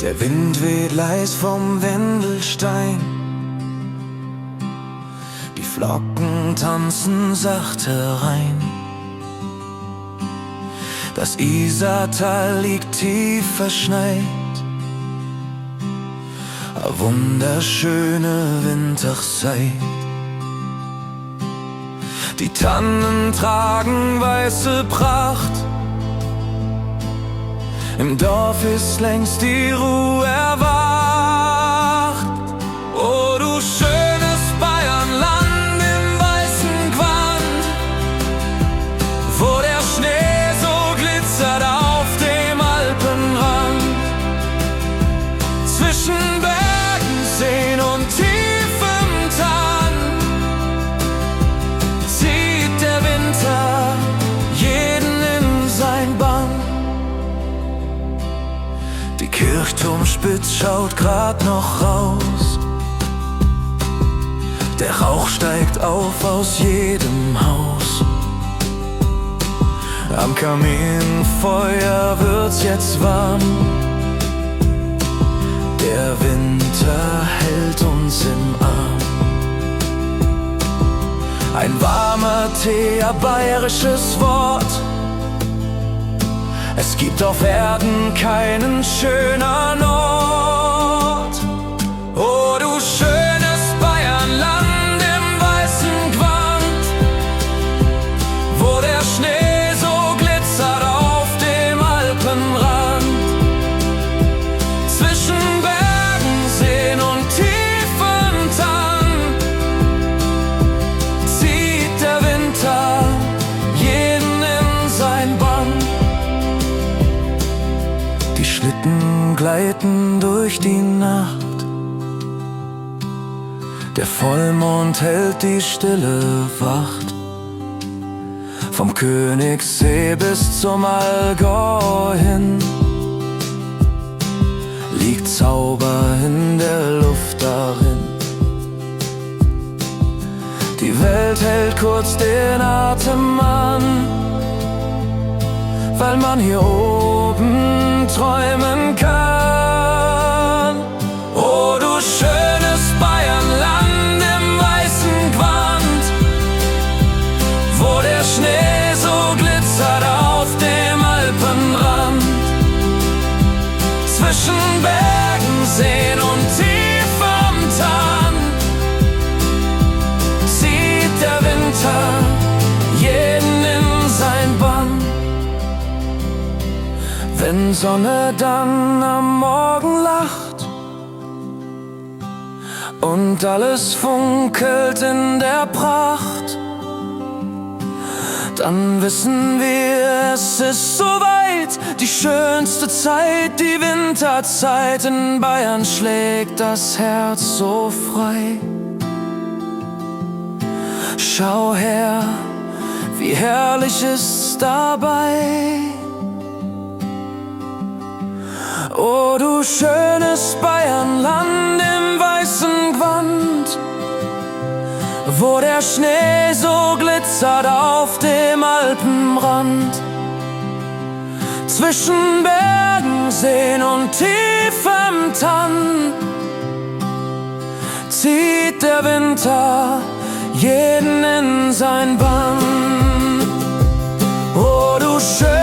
Der Wind weht leis vom Wendelstein, die Flocken tanzen sacht herein. Das Isartal liegt tief verschneit, a wunderschöne Winterzeit. Die Tannen tragen weiße Pracht, im Dorf ist längst die Ruhe erwacht. Oh, du schönes Bayernland im weißen Gewand, wo der Schnee so glitzert auf dem Alpenrand. Zwischen Bergen, Seen und tiefem Tal zieht der Winter jeden in sein Bann. Die Kirchturmspitz schaut grad noch raus, der Rauch steigt auf aus jedem Haus. Am Kaminfeuer wird's jetzt warm, der Winter hält uns im Arm. Ein warmer Tee, ein bayerisches Wort, es gibt auf Erden keinen schöneren Ort. Oh, du schönes Bayernland im weißen Gewand, wo der Schnee so glitzert auf dem Alpenrand. Zwischen Bergen, Seen und tiefen Tal zieht der Winter jeden in sein Bann. Die Schlitten gleiten durch die Nacht, der Vollmond hält die Stille Wacht. Vom Königssee bis zum Allgäu hin liegt Zauber in der Luft darin. Die Welt hält kurz den Atem an, weil man hier oben träumen kann. Oh, du schönes Bayernland im weißen Gewand, wo der Schnee so glitzert auf dem Alpenrand. Zwischen Bergen, Seen und tiefem Tal zieht der Winter jeden in sein Bann. Wenn Sonne dann am Morgen lacht und alles funkelt in der Pracht, dann wissen wir, es ist soweit. Die schönste Zeit, die Winterzeit. In Bayern schlägt das Herz so frei. Schau her, wie herrlich ist's dabei. Oh, du schönes Bayernland im weißen Gewand, wo der Schnee so glitzert auf dem Alpenrand. Zwischen Bergen, Seen und tiefem Tal zieht der Winter jeden in sein Bann. Oh, du schönes